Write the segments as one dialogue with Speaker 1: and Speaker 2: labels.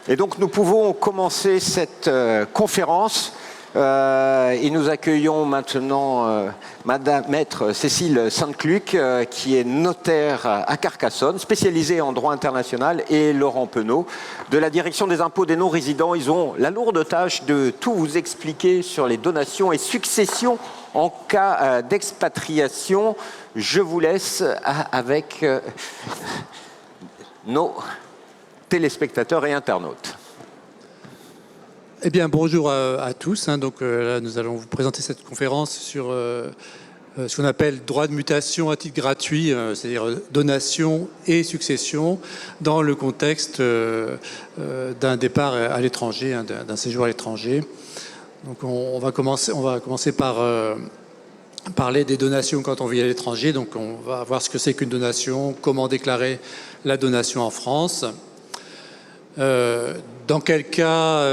Speaker 1: Et donc nous pouvons commencer cette conférence et nous accueillons maintenant Maître Cécile Sainte-Luc qui est notaire à Carcassonne, spécialisée en droit international, et Laurent Penaud de la Direction des impôts des non-résidents. Ils ont la lourde tâche de tout vous expliquer sur les donations et successions en cas d'expatriation. Je vous laisse avec nos téléspectateurs et internautes.
Speaker 2: Eh bien, bonjour à tous. Donc là, nous allons vous présenter cette conférence sur ce qu'on appelle droit de mutation à titre gratuit, c'est-à-dire donation et succession, dans le contexte d'un départ à l'étranger, d'un séjour à l'étranger. Donc on va commencer par parler des donations quand on vit à l'étranger. Donc on va voir ce que c'est qu'une donation, comment déclarer la donation en France. Dans quel cas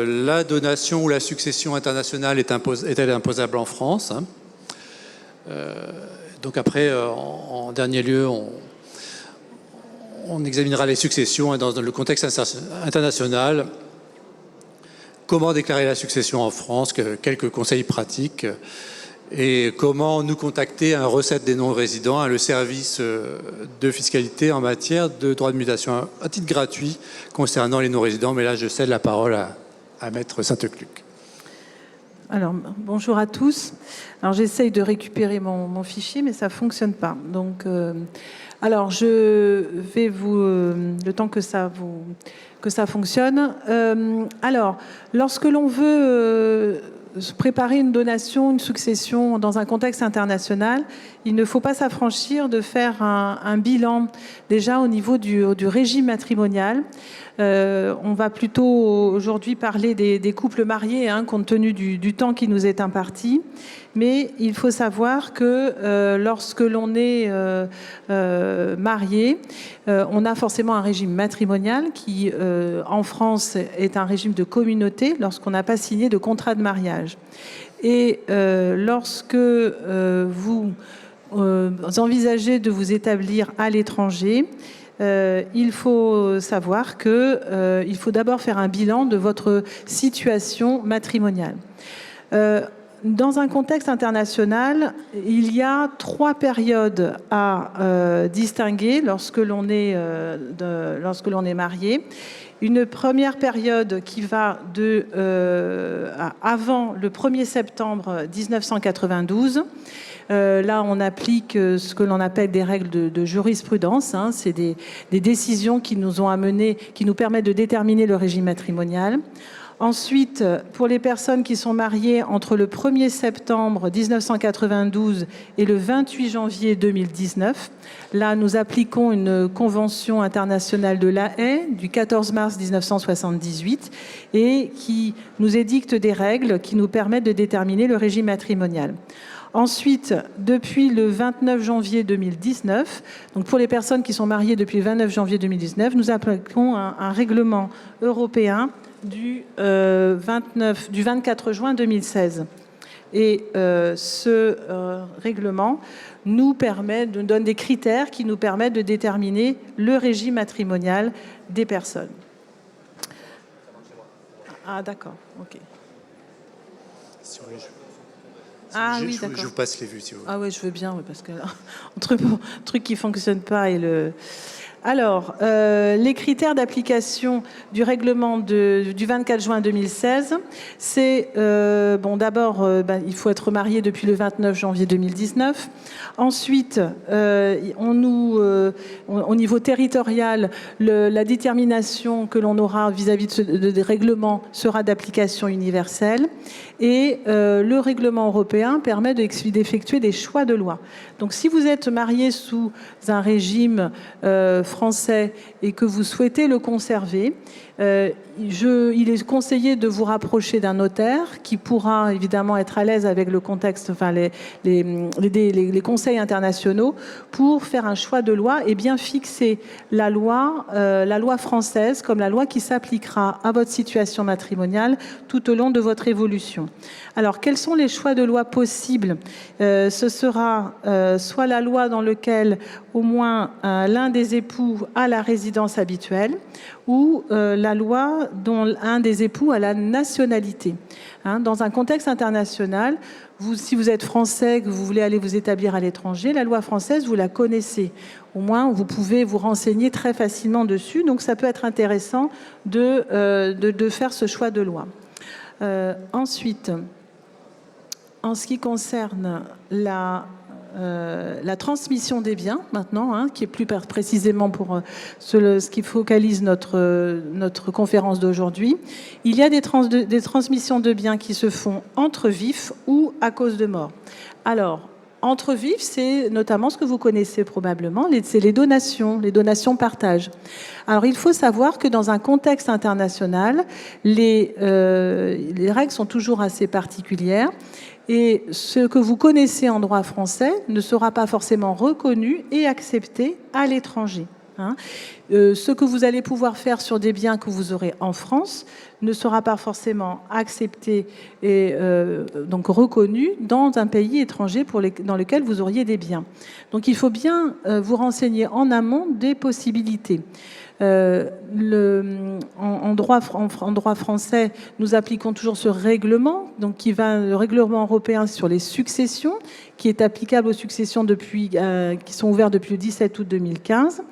Speaker 2: la donation ou la succession internationale est-elle imposable en France, donc après, en dernier lieu, on examinera les successions dans le contexte international. Comment déclarer la succession en France, quelques conseils pratiques, et comment nous contacter un recette des non-résidents, le service de fiscalité en matière de droit de mutation à titre gratuit concernant les non-résidents. Mais là, je cède la parole à Maître Sainte-Luc.
Speaker 3: Alors, bonjour à tous. Alors, j'essaye de récupérer mon fichier, mais ça ne fonctionne pas. Donc, alors, je vais le temps que ça fonctionne. Alors, lorsque l'on veut préparer une donation, une succession dans un contexte international, il ne faut pas s'affranchir de faire un bilan déjà au niveau du régime matrimonial. On va plutôt aujourd'hui parler des couples mariés, compte tenu du temps qui nous est imparti. Mais il faut savoir que lorsque l'on est marié, on a forcément un régime matrimonial qui, en France, est un régime de communauté lorsqu'on n'a pas signé de contrat de mariage. Et lorsque vous envisagez de vous établir à l'étranger, il faut savoir qu'il faut d'abord faire un bilan de votre situation matrimoniale. Dans un contexte international, il y a 3 périodes à distinguer lorsque l'on est marié. Une première période qui va avant le 1er septembre 1992. Là, on applique ce que l'on appelle des règles de jurisprudence. C'est des décisions qui nous ont amenés, qui nous permettent de déterminer le régime matrimonial. Ensuite, pour les personnes qui sont mariées entre le 1er septembre 1992 et le 28 janvier 2019, là, nous appliquons une convention internationale de La Haye du 14 mars 1978 et qui nous édicte des règles qui nous permettent de déterminer le régime matrimonial. Ensuite, depuis le 29 janvier 2019, donc pour les personnes qui sont mariées depuis le 29 janvier 2019, nous appliquons un règlement européen du 24 juin 2016. Et ce règlement nous donne des critères qui nous permettent de déterminer le régime matrimonial des personnes. Ah, d'accord, ok.
Speaker 2: Sur les jeux.
Speaker 3: Ah oui, d'accord.
Speaker 2: Je vous passe les vues, si vous voulez.
Speaker 3: Ah oui, je veux bien, parce que là, entre le truc qui ne fonctionne pas et le... Alors, les critères d'application du règlement du 24 juin 2016, c'est, d'abord, il faut être marié depuis le 29 janvier 2019. Ensuite, au niveau territorial, la détermination que l'on aura vis-à-vis des règlements sera d'application universelle. Et le règlement européen permet d'effectuer des choix de loi. Donc, si vous êtes marié sous un régime français et que vous souhaitez le conserver, il est conseillé de vous rapprocher d'un notaire qui pourra évidemment être à l'aise avec le contexte, enfin les conseils internationaux, pour faire un choix de loi et bien fixer la loi française comme la loi qui s'appliquera à votre situation matrimoniale tout au long de votre évolution. Alors, quels sont les choix de loi possibles ? Ce sera soit la loi dans laquelle au moins l'un des époux époux a la résidence habituelle ou la loi dont un des époux a la nationalité. Dans un contexte international, si vous êtes français, que vous voulez aller vous établir à l'étranger, la loi française, vous la connaissez. Au moins, vous pouvez vous renseigner très facilement dessus. Donc, ça peut être intéressant de faire ce choix de loi. Ensuite, en ce qui concerne la transmission des biens, maintenant, qui est plus précisément pour ce qui focalise notre conférence d'aujourd'hui, il y a des transmissions de biens qui se font entre vifs ou à cause de mort. Alors, entre vifs, c'est notamment ce que vous connaissez probablement, c'est les donations partage. Alors, il faut savoir que dans un contexte international, les règles sont toujours assez particulières. Et ce que vous connaissez en droit français ne sera pas forcément reconnu et accepté à l'étranger. Ce que vous allez pouvoir faire sur des biens que vous aurez en France ne sera pas forcément accepté et donc reconnu dans un pays étranger dans lequel vous auriez des biens. Donc il faut bien vous renseigner en amont des possibilités. En droit français, nous appliquons toujours ce règlement, donc le règlement européen sur les successions, qui est applicable aux successions qui sont ouvertes depuis le 17 août 2015.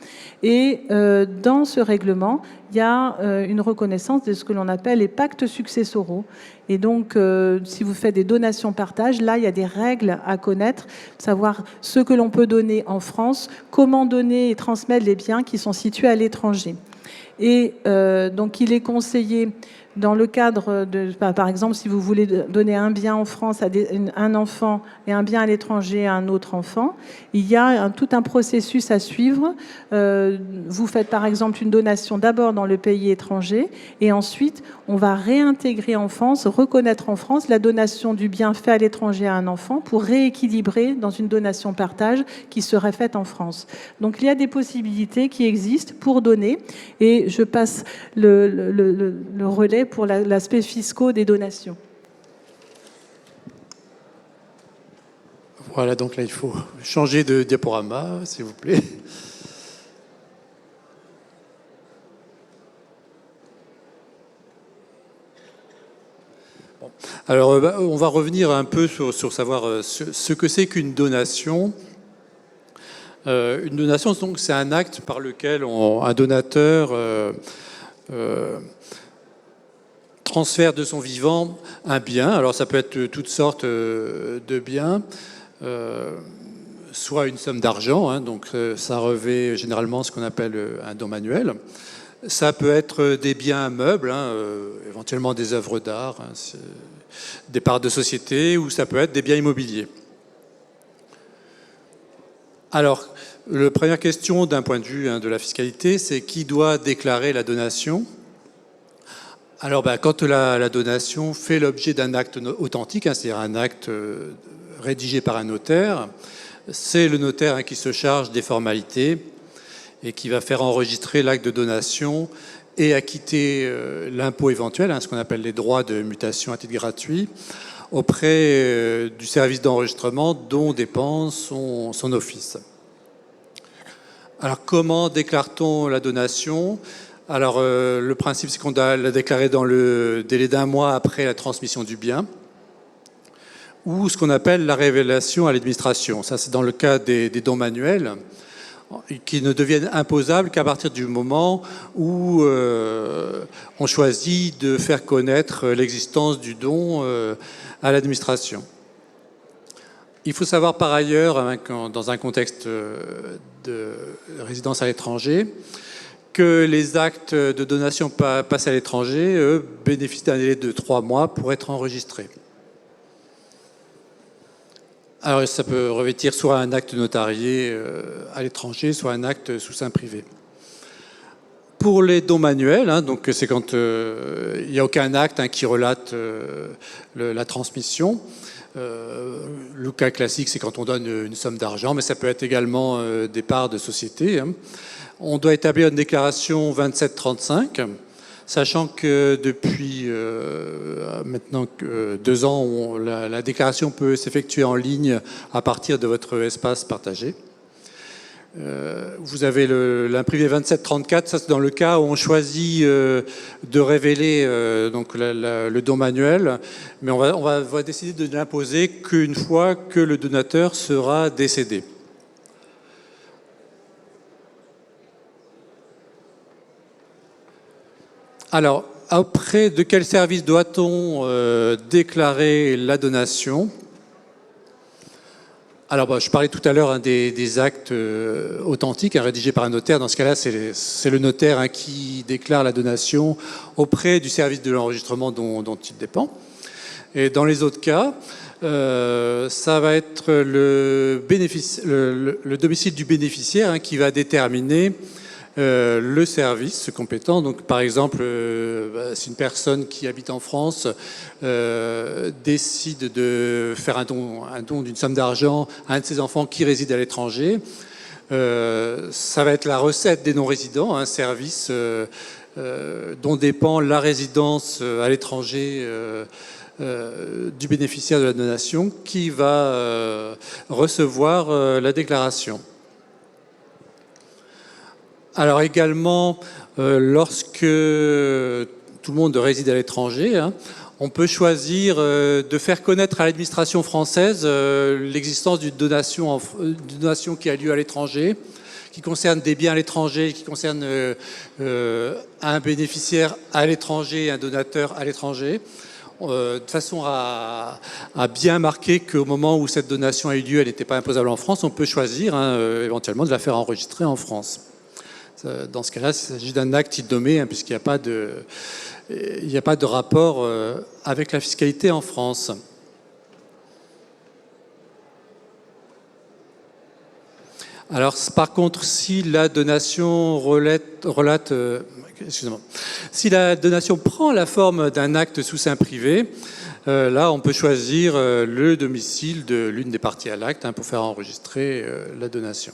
Speaker 3: Et dans ce règlement, il y a une reconnaissance de ce que l'on appelle les pactes successoraux. Et donc, si vous faites des donations-partage, là, il y a des règles à connaître, savoir ce que l'on peut donner en France, comment donner et transmettre les biens qui sont situés à l'étranger. Et donc, il est conseillé, dans le cadre par exemple, si vous voulez donner un bien en France à un enfant et un bien à l'étranger à un autre enfant, il y a tout un processus à suivre. Vous faites par exemple une donation d'abord dans le pays étranger et ensuite on va réintégrer en France, reconnaître en France la donation du bien fait à l'étranger à un enfant pour rééquilibrer dans une donation partage qui serait faite en France. Donc il y a des possibilités qui existent pour donner et je passe le relais pour l'aspect fiscal des donations.
Speaker 2: Voilà, donc là, il faut changer de diaporama, s'il vous plaît. Bon. Alors, on va revenir un peu sur savoir ce que c'est qu'une donation. Une donation, donc, c'est un acte par lequel un donateur transfert de son vivant un bien. Alors ça peut être toutes sortes de biens, soit une somme d'argent, donc ça revêt généralement ce qu'on appelle un don manuel. Ça peut être des biens meubles, éventuellement des œuvres d'art, des parts de société, ou ça peut être des biens immobiliers. Alors, la première question d'un point de vue de la fiscalité, c'est qui doit déclarer la donation ? Alors, quand la donation fait l'objet d'un acte authentique, c'est-à-dire un acte rédigé par un notaire, c'est le notaire qui se charge des formalités et qui va faire enregistrer l'acte de donation et acquitter l'impôt éventuel, ce qu'on appelle les droits de mutation à titre gratuit, auprès du service d'enregistrement dont dépend son office. Alors, comment déclare-t-on la donation ? Alors, le principe, c'est qu'on doit la déclarer dans le délai d'un mois après la transmission du bien, ou ce qu'on appelle la révélation à l'administration. Ça, c'est dans le cas des dons manuels, qui ne deviennent imposables qu'à partir du moment où on choisit de faire connaître l'existence du don à l'administration. Il faut savoir par ailleurs, dans un contexte de résidence à l'étranger, que les actes de donation passés à l'étranger bénéficient d'un délai de 3 mois pour être enregistrés. Alors ça peut revêtir soit un acte notarié à l'étranger, soit un acte sous seing privé. Pour les dons manuels, donc c'est quand il n'y a aucun acte qui relate la transmission. Le cas classique, c'est quand on donne une somme d'argent, mais ça peut être également des parts de société. On doit établir une déclaration 2735, sachant que depuis maintenant 2 ans, la déclaration peut s'effectuer en ligne à partir de votre espace partagé. Vous avez l'imprimé 2734, ça c'est dans le cas où on choisit de révéler donc le don manuel, mais on va décider de l'imposer qu'une fois que le donateur sera décédé. Alors, auprès de quel service doit-on déclarer la donation ? Alors, je parlais tout à l'heure des actes authentiques rédigés par un notaire. Dans ce cas-là, c'est le notaire qui déclare la donation auprès du service de l'enregistrement dont il dépend. Et dans les autres cas, ça va être le domicile du bénéficiaire qui va déterminer le service compétent. Donc, par exemple, si une personne qui habite en France décide de faire un don d'une somme d'argent à un de ses enfants qui réside à l'étranger, ça va être la recette des non-résidents, un service dont dépend la résidence à l'étranger du bénéficiaire de la donation qui va recevoir la déclaration. Alors également, lorsque tout le monde réside à l'étranger, on peut choisir de faire connaître à l'administration française l'existence d'une donation qui a lieu à l'étranger, qui concerne des biens à l'étranger, qui concerne un bénéficiaire à l'étranger, un donateur à l'étranger, de façon à bien marquer qu'au moment où cette donation a eu lieu, elle n'était pas imposable en France. On peut choisir éventuellement de la faire enregistrer en France. Dans ce cas-là, il s'agit d'un acte idomé, puisqu'il n'y a pas de rapport avec la fiscalité en France. Alors, par contre, si la donation si la donation prend la forme d'un acte sous seing privé, là, on peut choisir le domicile de l'une des parties à l'acte pour faire enregistrer la donation.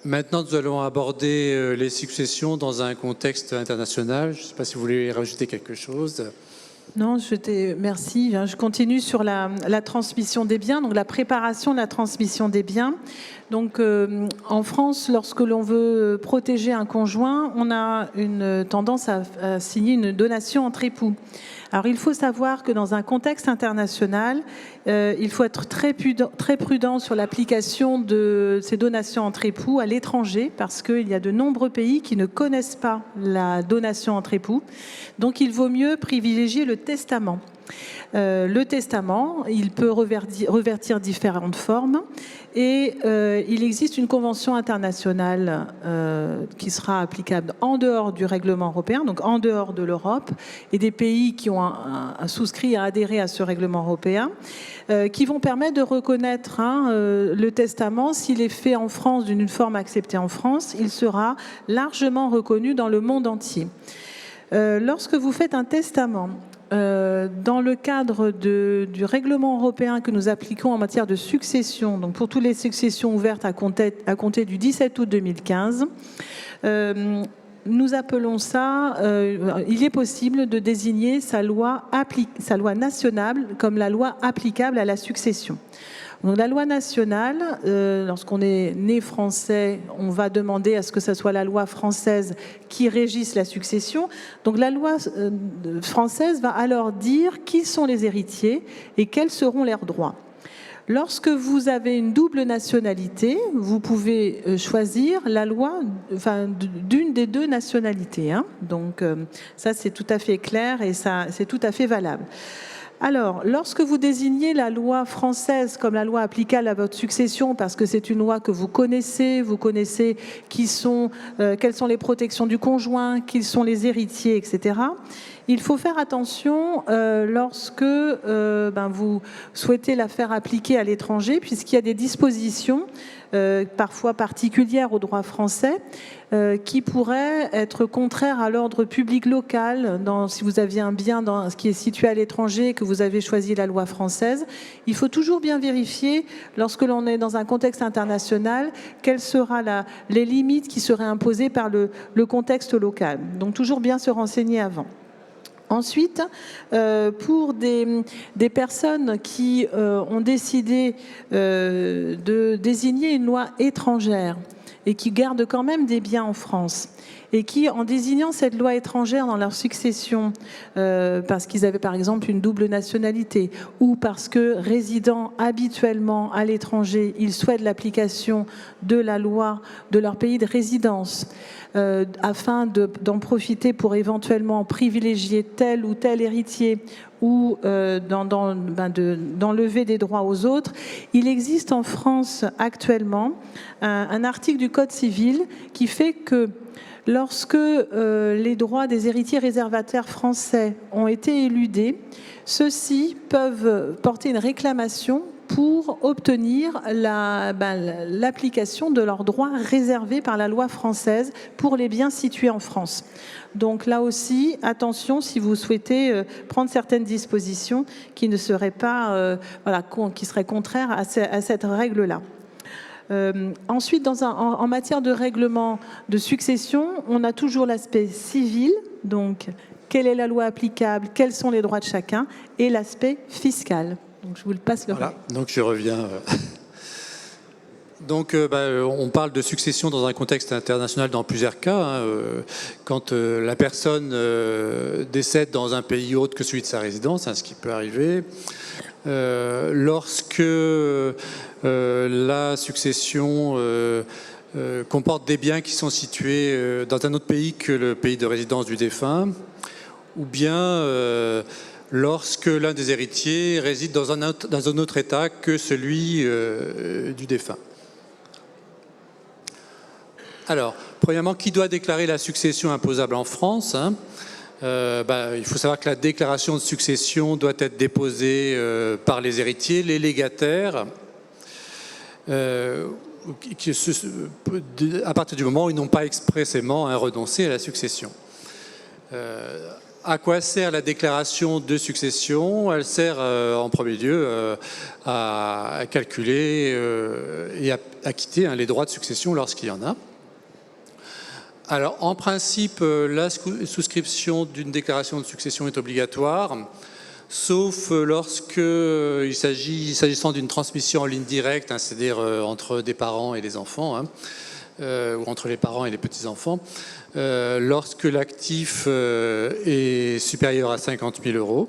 Speaker 2: Maintenant, nous allons aborder les successions dans un contexte international. Je ne sais pas si vous voulez rajouter quelque chose.
Speaker 3: Non, merci. Je continue sur la transmission des biens, donc la préparation de la transmission des biens. Donc, en France, lorsque l'on veut protéger un conjoint, on a une tendance à signer une donation entre époux. Alors, il faut savoir que dans un contexte international, il faut être très prudent sur l'application de ces donations entre époux à l'étranger, parce qu'il y a de nombreux pays qui ne connaissent pas la donation entre époux. Donc, il vaut mieux privilégier le testament. Le testament, il peut revêtir différentes formes et il existe une convention internationale qui sera applicable en dehors du règlement européen, donc en dehors de l'Europe, et des pays qui ont souscrit et adhéré à ce règlement européen, qui vont permettre de reconnaître le testament. S'il est fait en France d'une forme acceptée en France, il sera largement reconnu dans le monde entier. Lorsque vous faites un testament, dans le cadre du règlement européen que nous appliquons en matière de succession, donc pour toutes les successions ouvertes à compter du 17 août 2015, nous appelons ça, il est possible de désigner sa loi nationale comme la loi applicable à la succession. Donc, la loi nationale, lorsqu'on est né français, on va demander à ce que ce soit la loi française qui régisse la succession. Donc la loi française va alors dire qui sont les héritiers et quels seront leurs droits. Lorsque vous avez une double nationalité, vous pouvez choisir la loi d'une des deux nationalités. Donc ça, c'est tout à fait clair et ça, c'est tout à fait valable. Alors, lorsque vous désignez la loi française comme la loi applicable à votre succession, parce que c'est une loi que vous connaissez quelles sont les protections du conjoint, qui sont les héritiers, etc., il faut faire attention lorsque vous souhaitez la faire appliquer à l'étranger, puisqu'il y a des dispositions parfois particulières au droit français qui pourraient être contraires à l'ordre public local. Si vous aviez un bien qui est situé à l'étranger et que vous avez choisi la loi française, il faut toujours bien vérifier, lorsque l'on est dans un contexte international, quelles seront les limites qui seraient imposées par le contexte local. Donc toujours bien se renseigner avant. Ensuite, pour des personnes qui ont décidé de désigner une loi étrangère et qui gardent quand même des biens en France, et qui, en désignant cette loi étrangère dans leur succession, parce qu'ils avaient par exemple une double nationalité, ou parce que résidant habituellement à l'étranger, ils souhaitent l'application de la loi de leur pays de résidence, afin d'en profiter pour éventuellement privilégier tel ou tel héritier ou d'enlever des droits aux autres. Il existe en France actuellement un article du Code civil qui fait que lorsque les droits des héritiers réservataires français ont été éludés, ceux-ci peuvent porter une réclamation pour obtenir l'application de leurs droits réservés par la loi française pour les biens situés en France. Donc là aussi, attention si vous souhaitez prendre certaines dispositions qui ne seraient pas, qui seraient contraires à cette règle-là. Ensuite, en matière de règlement de succession, on a toujours l'aspect civil, donc quelle est la loi applicable, quels sont les droits de chacun, et l'aspect fiscal. Donc je vous le passe le relais.
Speaker 2: Donc je reviens. Donc on parle de succession dans un contexte international dans plusieurs cas. Quand la personne décède dans un pays autre que celui de sa résidence, ce qui peut arriver. Lorsque la succession comporte des biens qui sont situés dans un autre pays que le pays de résidence du défunt, ou bien lorsque l'un des héritiers réside dans un autre État que celui du défunt. Alors, premièrement, qui doit déclarer la succession imposable en France, il faut savoir que la déclaration de succession doit être déposée par les héritiers, les légataires, à partir du moment où ils n'ont pas expressément renoncé à la succession. À quoi sert la déclaration de succession? Elle sert en premier lieu à calculer et à acquitter les droits de succession lorsqu'il y en a. Alors, en principe, la souscription d'une déclaration de succession est obligatoire, sauf lorsque s'agissant d'une transmission en ligne directe, c'est-à-dire entre des parents et des enfants, ou entre les parents et les petits-enfants, lorsque l'actif est supérieur à 50 000 €.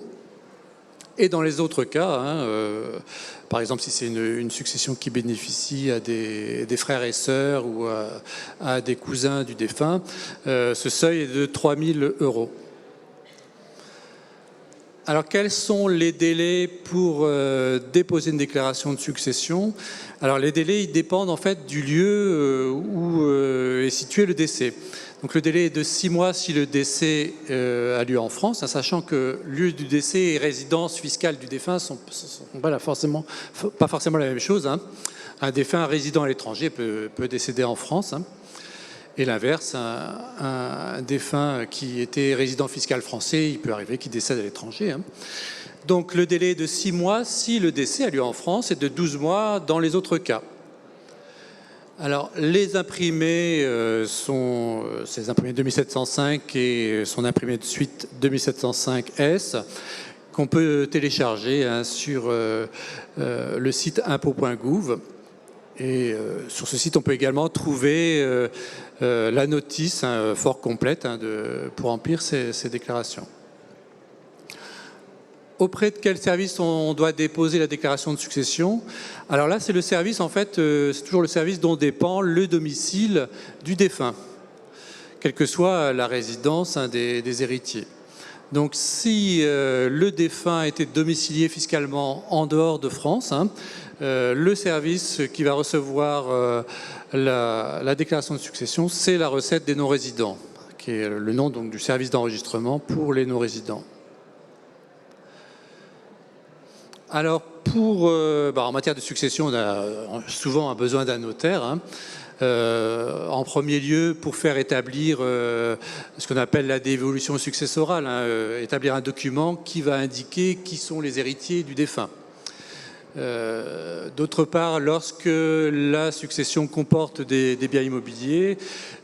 Speaker 2: Et dans les autres cas, par exemple si c'est une succession qui bénéficie à des frères et sœurs ou à des cousins du défunt, ce seuil est de 3 000 €. Alors quels sont les délais pour déposer une déclaration de succession? Alors les délais ils dépendent en fait du lieu où est situé le décès. Donc le délai est de 6 mois si le décès a lieu en France, sachant que lieu du décès et résidence fiscale du défunt sont pas forcément la même chose. Un défunt résident à l'étranger peut décéder en France. Et l'inverse, un défunt qui était résident fiscal français, il peut arriver qu'il décède à l'étranger. Donc le délai est de 6 mois si le décès a lieu en France et de 12 mois dans les autres cas. Alors, les imprimés sont ces imprimés 2705 et son imprimé de suite 2705S qu'on peut télécharger sur le site impôt.gouv. Et sur ce site, on peut également trouver la notice fort complète pour remplir ces déclarations. Auprès de quel service on doit déposer la déclaration de succession? Alors là, c'est le service, en fait, c'est toujours le service dont dépend le domicile du défunt, quelle que soit la résidence des héritiers. Donc si le défunt était domicilié fiscalement en dehors de France, le service qui va recevoir la déclaration de succession, c'est la recette des non-résidents, qui est le nom donc, du service d'enregistrement pour les non-résidents. Alors, en matière de succession, on a souvent besoin d'un notaire. En premier lieu, pour faire établir ce qu'on appelle la dévolution successorale, établir un document qui va indiquer qui sont les héritiers du défunt. D'autre part, lorsque la succession comporte des biens immobiliers,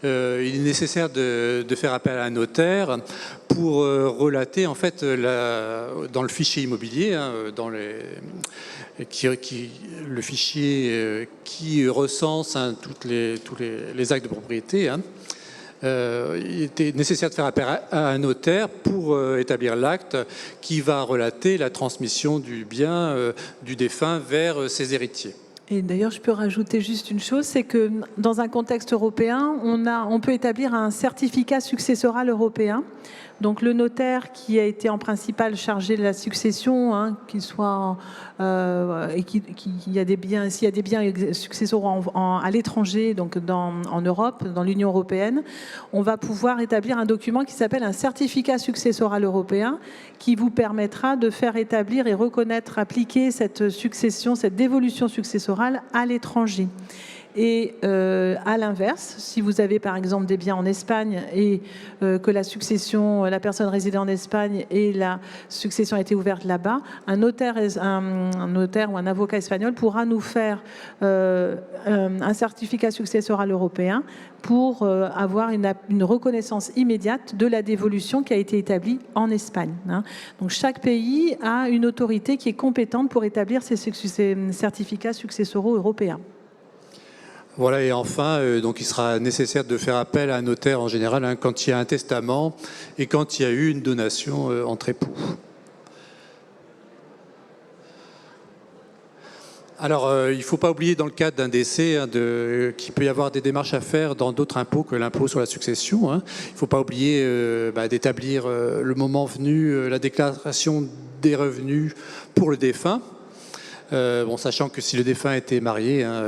Speaker 2: il est nécessaire de faire appel à un notaire pour relater, en fait, dans le fichier immobilier, hein, le fichier qui recense, hein, tous les actes de propriété, hein. Il était nécessaire de faire appel à un notaire pour établir l'acte qui va relater la transmission du bien du défunt vers ses héritiers.
Speaker 3: Et d'ailleurs, je peux rajouter juste une chose, c'est que dans un contexte européen, on peut établir un certificat successoral européen. Donc le notaire qui a été en principal chargé de la succession, hein, qu'il soit et qu'il y a des biens, s'il y a des biens successoraux à l'étranger, donc en Europe, dans l'Union européenne, on va pouvoir établir un document qui s'appelle un certificat successoral européen, qui vous permettra de faire établir et reconnaître, appliquer cette succession, cette dévolution successorale à l'étranger. Et à l'inverse, si vous avez par exemple des biens en Espagne et que la personne résidait en Espagne et la succession a été ouverte là-bas, un notaire ou un avocat espagnol pourra nous faire un certificat successoral européen pour avoir une reconnaissance immédiate de la dévolution qui a été établie en Espagne. Donc chaque pays a une autorité qui est compétente pour établir ces certificats successoraux européens.
Speaker 2: Voilà, et enfin, donc il sera nécessaire de faire appel à un notaire en général, hein, quand il y a un testament et quand il y a eu une donation entre époux. Alors, il ne faut pas oublier dans le cadre d'un décès qu'il peut y avoir des démarches à faire dans d'autres impôts que l'impôt sur la succession. Hein. Il ne faut pas oublier d'établir le moment venu la déclaration des revenus pour le défunt. Sachant que si le défunt était marié, hein,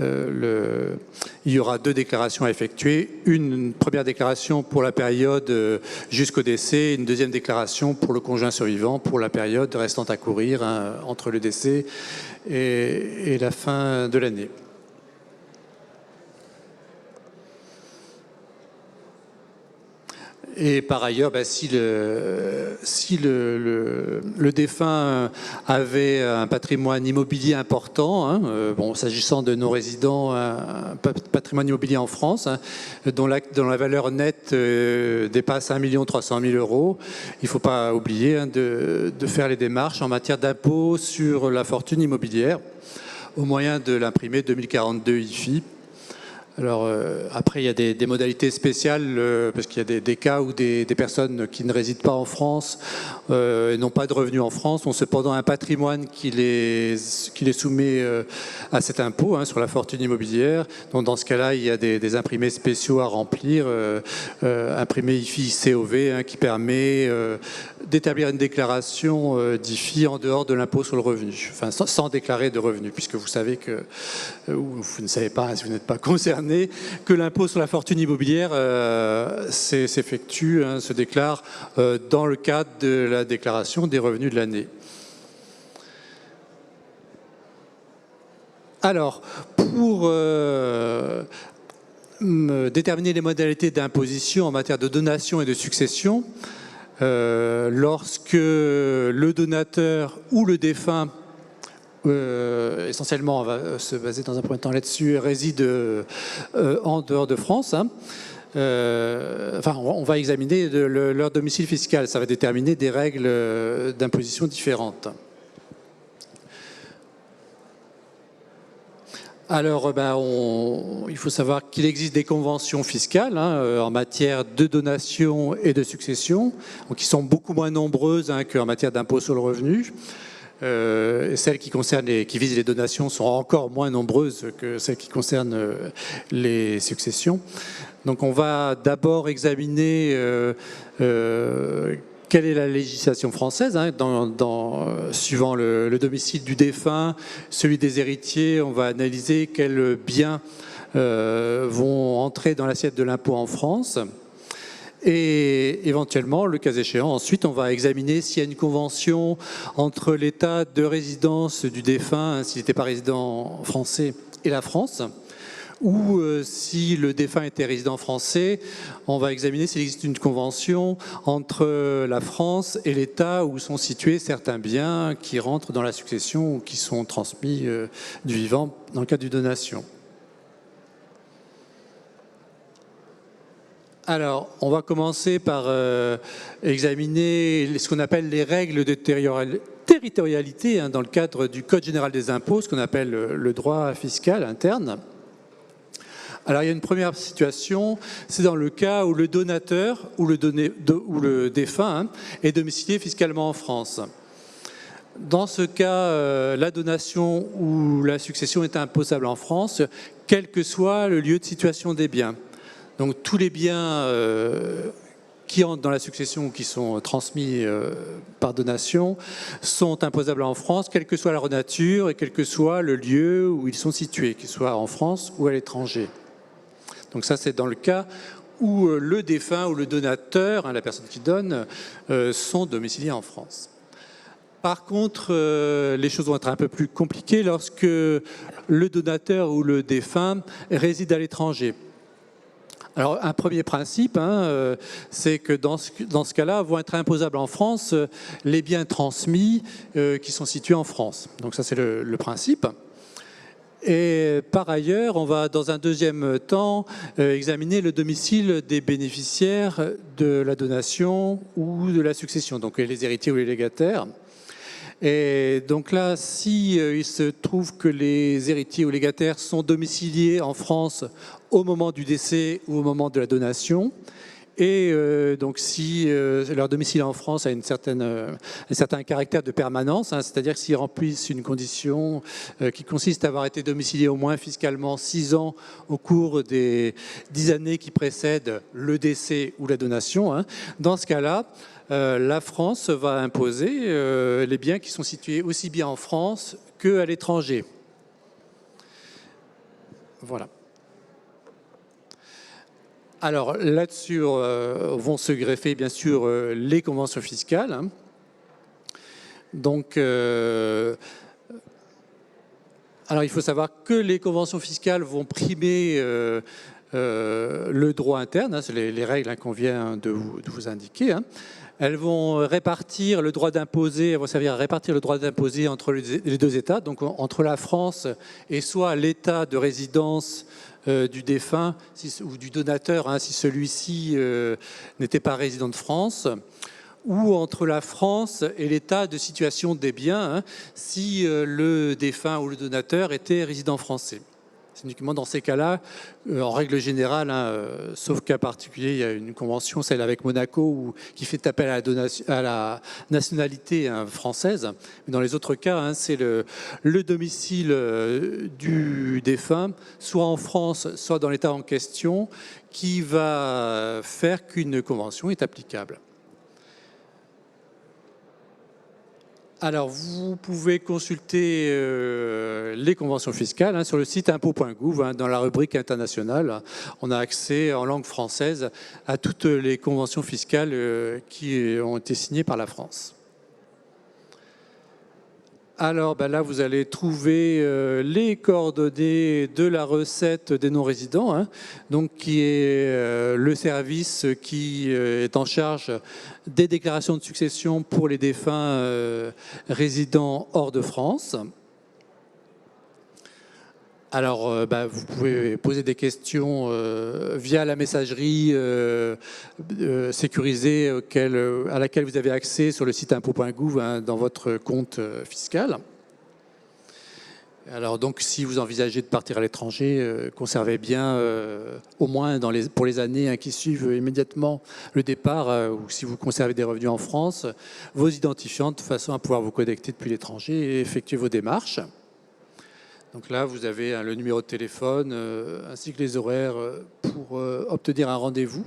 Speaker 2: il y aura 2 déclarations à effectuer. Une première déclaration pour la période jusqu'au décès, une deuxième déclaration pour le conjoint survivant pour la période restant à courir, hein, entre le décès et la fin de l'année. Et par ailleurs, si le défunt avait un patrimoine immobilier important, hein, s'agissant de non-résidents, un patrimoine immobilier en France, hein, dont la valeur nette dépasse 1 300 000 €, il ne faut pas oublier, hein, de faire les démarches en matière d'impôt sur la fortune immobilière au moyen de l'imprimer 2042 IFI. Alors après, il y a des modalités spéciales parce qu'il y a des cas où des personnes qui ne résident pas en France et n'ont pas de revenus en France ont cependant un patrimoine qui les soumet à cet impôt, hein, sur la fortune immobilière. Donc dans ce cas-là, il y a des imprimés spéciaux à remplir, imprimé IFI COV, hein, qui permet d'établir une déclaration d'IFI en dehors de l'impôt sur le revenu, enfin sans déclarer de revenus, puisque vous savez que, ou vous ne savez pas, si vous n'êtes pas concerné, que l'impôt sur la fortune immobilière s'effectue, hein, se déclare dans le cadre de la déclaration des revenus de l'année. Alors, pour déterminer les modalités d'imposition en matière de donation et de succession, lorsque le donateur ou le défunt, essentiellement, on va se baser dans un premier temps là-dessus, réside en dehors de France, hein. On va examiner leur domicile fiscal. Ça va déterminer des règles d'imposition différentes. Alors, il faut savoir qu'il existe des conventions fiscales, hein, en matière de donation et de succession, qui sont beaucoup moins nombreuses, hein, qu'en matière d'impôt sur le revenu. Celles qui visent les donations sont encore moins nombreuses que celles qui concernent les successions. Donc on va d'abord examiner quelle est la législation française, hein, suivant le domicile du défunt, celui des héritiers. On va analyser quels biens vont entrer dans l'assiette de l'impôt en France. Et éventuellement, le cas échéant, ensuite, on va examiner s'il y a une convention entre l'état de résidence du défunt, s'il n'était pas résident français, et la France, ou si le défunt était résident français, on va examiner s'il existe une convention entre la France et l'État où sont situés certains biens qui rentrent dans la succession ou qui sont transmis du vivant dans le cadre d'une donation. Alors, on va commencer par examiner ce qu'on appelle les règles de territorialité dans le cadre du Code général des impôts, ce qu'on appelle le droit fiscal interne. Alors, il y a une première situation, c'est dans le cas où le donateur ou le défunt est domicilié fiscalement en France. Dans ce cas, la donation ou la succession est imposable en France, quel que soit le lieu de situation des biens. Donc, tous les biens qui entrent dans la succession ou qui sont transmis par donation sont imposables en France, quelle que soit leur nature et quel que soit le lieu où ils sont situés, qu'ils soient en France ou à l'étranger. Donc ça, c'est dans le cas où le défunt ou le donateur, la personne qui donne, sont domiciliés en France. Par contre, les choses vont être un peu plus compliquées lorsque le donateur ou le défunt réside à l'étranger. Alors, un premier principe, c'est que dans ce cas-là, vont être imposables en France les biens transmis qui sont situés en France. Donc ça, c'est le principe. Et par ailleurs, on va dans un deuxième temps examiner le domicile des bénéficiaires de la donation ou de la succession, donc les héritiers ou les légataires. Et donc là, si il se trouve que les héritiers ou légataires sont domiciliés en France au moment du décès ou au moment de la donation, et donc si leur domicile en France a un certain caractère de permanence, c'est-à-dire s'ils remplissent une condition qui consiste à avoir été domiciliés au moins fiscalement 6 ans au cours des 10 années qui précèdent le décès ou la donation, dans ce cas-là, la France va imposer les biens qui sont situés aussi bien en France qu'à l'étranger. Voilà. Alors là-dessus vont se greffer bien sûr les conventions fiscales. Donc, alors il faut savoir que les conventions fiscales vont primer le droit interne, c'est les règles qu'on vient de vous indiquer. Elles vont répartir le droit d'imposer, elles vont servir à répartir le droit d'imposer entre les deux États, donc entre la France et soit l'État de résidence du défunt ou du donateur, si celui-ci n'était pas résident de France, ou entre la France et l'état de situation des biens, si le défunt ou le donateur était résident français. C'est uniquement dans ces cas-là, en règle générale, sauf cas particulier, il y a une convention, celle avec Monaco, qui fait appel à la nationalité française. Mais dans les autres cas, c'est le domicile du défunt, soit en France, soit dans l'État en question, qui va faire qu'une convention est applicable. Alors, vous pouvez consulter les conventions fiscales sur le site impôts.gouv, dans la rubrique internationale. On a accès en langue française à toutes les conventions fiscales qui ont été signées par la France. Alors là, vous allez trouver les coordonnées de la recette des non-résidents, donc qui est le service qui est en charge des déclarations de succession pour les défunts résidents hors de France. Alors, vous pouvez poser des questions via la messagerie sécurisée à laquelle vous avez accès sur le site impôts.gouv dans votre compte fiscal. Alors, donc, si vous envisagez de partir à l'étranger, conservez bien, au moins pour les années qui suivent immédiatement le départ, ou si vous conservez des revenus en France, vos identifiants de façon à pouvoir vous connecter depuis l'étranger et effectuer vos démarches. Donc là, vous avez le numéro de téléphone ainsi que les horaires pour obtenir un rendez-vous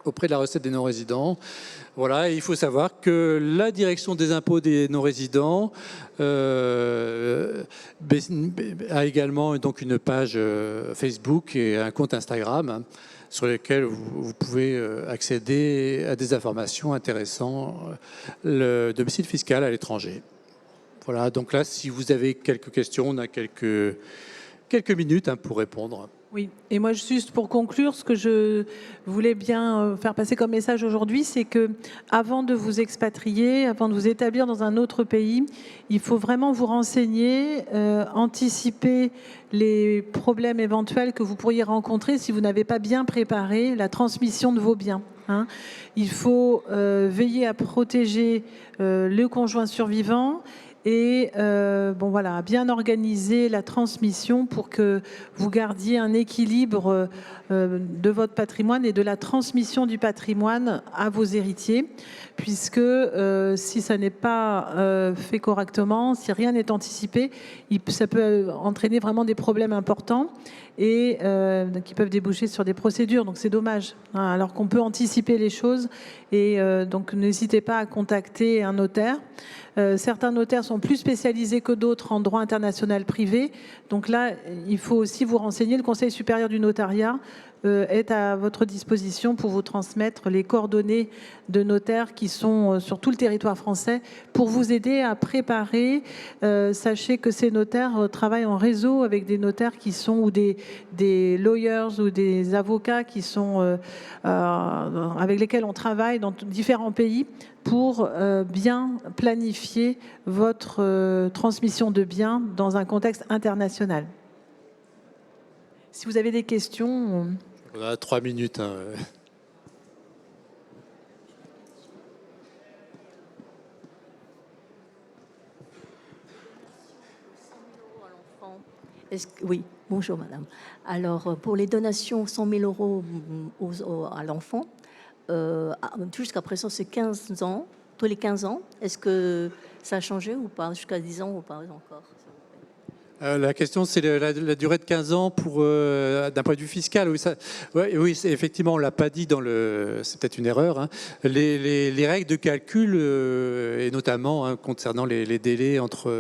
Speaker 2: auprès de la recette des non-résidents. Voilà, et il faut savoir que la direction des impôts des non-résidents a également donc une page Facebook et un compte Instagram sur lesquels vous pouvez accéder à des informations intéressant le domicile fiscal à l'étranger. Voilà, donc là, si vous avez quelques questions, on a quelques quelques minutes pour répondre.
Speaker 3: Oui, et moi juste pour conclure, ce que je voulais bien faire passer comme message aujourd'hui, c'est que avant de vous expatrier, avant de vous établir dans un autre pays, il faut vraiment vous renseigner, anticiper les problèmes éventuels que vous pourriez rencontrer si vous n'avez pas bien préparé la transmission de vos biens. Il faut veiller à protéger le conjoint survivant et à bien organiser la transmission pour que vous gardiez un équilibre de votre patrimoine et de la transmission du patrimoine à vos héritiers, puisque si ça n'est pas fait correctement, si rien n'est anticipé, ça peut entraîner vraiment des problèmes importants et qui peuvent déboucher sur des procédures. Donc c'est dommage, alors qu'on peut anticiper les choses. Et donc n'hésitez pas à contacter un notaire. Certains notaires sont plus spécialisés que d'autres en droit international privé. Donc là, il faut aussi vous renseigner. Le Conseil supérieur du notariat est à votre disposition pour vous transmettre les coordonnées de notaires qui sont sur tout le territoire français pour vous aider à préparer. Sachez que ces notaires travaillent en réseau avec des notaires qui sont ou des lawyers ou des avocats qui sont avec lesquels on travaille dans différents pays pour bien planifier votre transmission de biens dans un contexte international. Si vous avez des questions...
Speaker 2: On a 3 minutes.
Speaker 4: Oui, bonjour madame. Alors, pour les donations, 100 000 € à l'enfant, jusqu'à présent, c'est 15 ans, tous les 15 ans. Est-ce que ça a changé ou pas? Jusqu'à 10 ans ou pas encore?
Speaker 2: La question, c'est la durée de 15 ans d'un point de vue fiscal. Oui, effectivement, on ne l'a pas dit c'est peut-être une erreur. Les règles de calcul, et notamment concernant les délais entre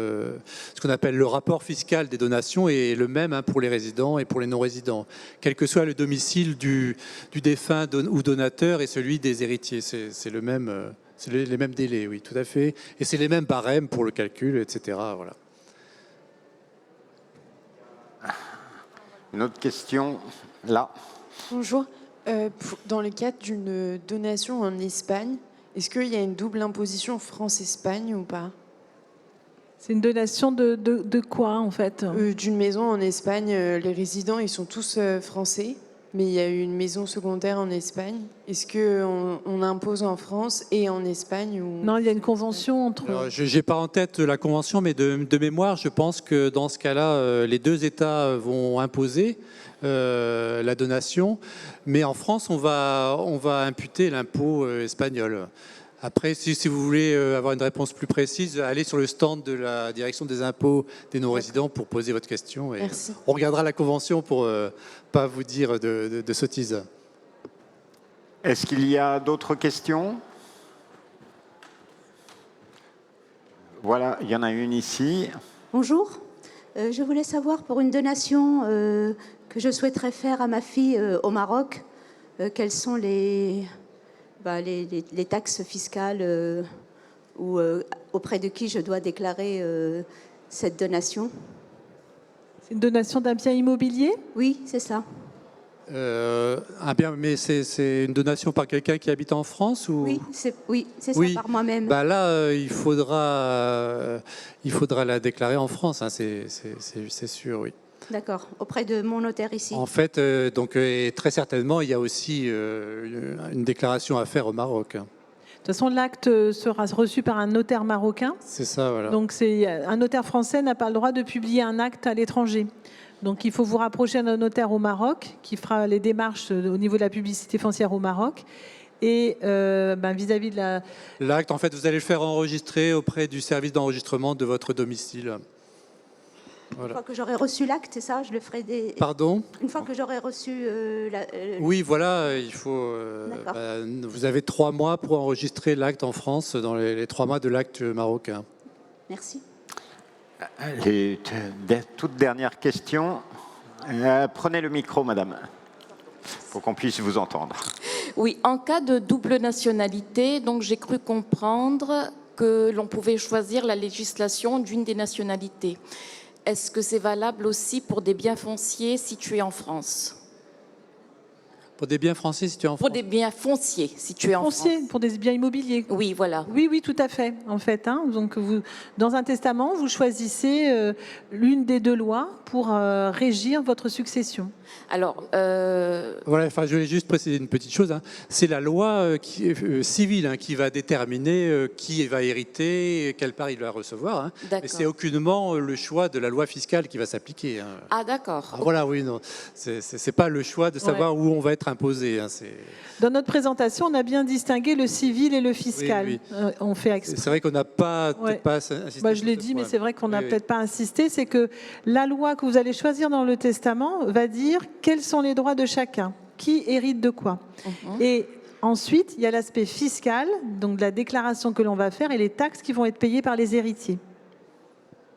Speaker 2: ce qu'on appelle le rapport fiscal des donations est le même pour les résidents et pour les non-résidents, quel que soit le domicile du défunt ou donateur et celui des héritiers. C'est le même, c'est les mêmes délais, oui, tout à fait. Et c'est les mêmes barèmes pour le calcul, etc. Voilà.
Speaker 1: Une autre question, là.
Speaker 5: Bonjour. Dans le cadre d'une donation en Espagne, est-ce qu'il y a une double imposition France-Espagne ou pas?
Speaker 3: C'est une donation de quoi, en fait?
Speaker 5: D'une maison en Espagne. Les résidents, ils sont tous français, mais il y a eu une maison secondaire en Espagne. Est-ce qu'on impose en France et en Espagne ou...
Speaker 3: Non, il y a une convention entre...
Speaker 2: Je n'ai pas en tête la convention, mais de mémoire, je pense que dans ce cas-là, les deux États vont imposer la donation. Mais en France, on va imputer l'impôt espagnol. Après, si vous voulez avoir une réponse plus précise, allez sur le stand de la direction des impôts des non-résidents pour poser votre question. Et
Speaker 5: merci.
Speaker 2: On regardera la convention pour ne pas vous dire de sottises.
Speaker 1: Est-ce qu'il y a d'autres questions? Voilà, il y en a une ici.
Speaker 6: Bonjour. Je voulais savoir pour une donation que je souhaiterais faire à ma fille au Maroc, quelles sont les taxes fiscales ou auprès de qui je dois déclarer cette donation?
Speaker 3: C'est une donation d'un bien immobilier?
Speaker 6: Oui, c'est ça.
Speaker 2: Mais c'est une donation par quelqu'un qui habite en France ou...
Speaker 6: Oui, c'est ça, par moi-même.
Speaker 2: Là, il faudra la déclarer en France, c'est sûr, oui.
Speaker 6: D'accord, auprès de mon notaire ici.
Speaker 2: En fait, et très certainement, il y a aussi une déclaration à faire au Maroc.
Speaker 3: De toute façon, l'acte sera reçu par un notaire marocain.
Speaker 2: C'est ça, voilà.
Speaker 3: Donc, un notaire français n'a pas le droit de publier un acte à l'étranger. Donc, il faut vous rapprocher d'un notaire au Maroc qui fera les démarches au niveau de la publicité foncière au Maroc. Et vis-à-vis de la...
Speaker 2: L'acte, en fait, vous allez le faire enregistrer auprès du service d'enregistrement de votre domicile.
Speaker 6: Voilà. Une fois que j'aurai reçu l'acte, c'est ça, je le ferai des...
Speaker 2: Pardon?
Speaker 6: Une fois que j'aurai reçu...
Speaker 2: Oui, voilà, il faut... vous avez 3 mois pour enregistrer l'acte en France dans les 3 mois de l'acte marocain.
Speaker 6: Merci.
Speaker 1: Les toutes dernières questions. Prenez le micro, madame, pour qu'on puisse vous entendre.
Speaker 7: Oui, en cas de double nationalité, donc j'ai cru comprendre que l'on pouvait choisir la législation d'une des nationalités. est-ce que c'est valable aussi pour des biens fonciers situés en France?
Speaker 2: Pour des biens français situés en
Speaker 7: Pour
Speaker 2: France.
Speaker 7: des biens fonciers situés en
Speaker 3: Foncier,
Speaker 7: France.
Speaker 3: pour des biens immobiliers.
Speaker 7: Oui, voilà.
Speaker 3: Oui, oui, tout à fait, en fait. Hein. Donc, dans un testament, vous choisissez l'une des deux lois pour régir votre succession.
Speaker 7: Alors,
Speaker 2: Voilà, enfin, je voulais juste préciser une petite chose. Hein. C'est la loi civile hein, qui va déterminer qui va hériter, quelle part il va recevoir. Hein. Mais
Speaker 7: D'accord.
Speaker 2: c'est aucunement le choix de la loi fiscale qui va s'appliquer. Hein.
Speaker 7: ah d'accord.
Speaker 2: Ah, voilà, oui, non. C'est pas le choix de savoir où on va être imposé. Hein.
Speaker 3: Dans notre présentation, on a bien distingué le civil et le fiscal.
Speaker 2: Oui,
Speaker 3: On fait exprès.
Speaker 2: C'est vrai qu'on n'a pas,
Speaker 3: Ouais.
Speaker 2: pas insisté.
Speaker 3: Bah, je
Speaker 2: sur
Speaker 3: l'ai
Speaker 2: ce
Speaker 3: dit,
Speaker 2: point.
Speaker 3: mais c'est vrai qu'on n'a
Speaker 2: Oui, oui.
Speaker 3: peut-être pas insisté. C'est que la loi que vous allez choisir dans le testament va dire quels sont les droits de chacun, qui hérite de quoi. Et ensuite, il y a l'aspect fiscal, donc de la déclaration que l'on va faire et les taxes qui vont être payées par les héritiers.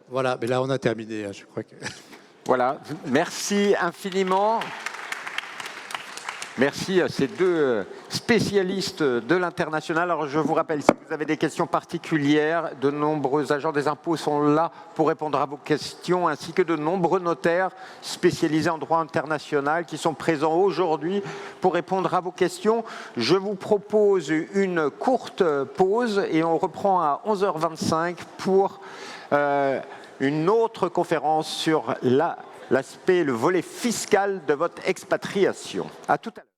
Speaker 2: Voilà, mais là on a terminé. Hein, je crois que.
Speaker 1: Voilà, merci infiniment. Merci à ces deux spécialistes de l'international. Alors je vous rappelle, si vous avez des questions particulières, de nombreux agents des impôts sont là pour répondre à vos questions, ainsi que de nombreux notaires spécialisés en droit international qui sont présents aujourd'hui pour répondre à vos questions. Je vous propose une courte pause et on reprend à 11h25 pour une autre conférence sur l'aspect, le volet fiscal de votre expatriation. À tout à l'heure.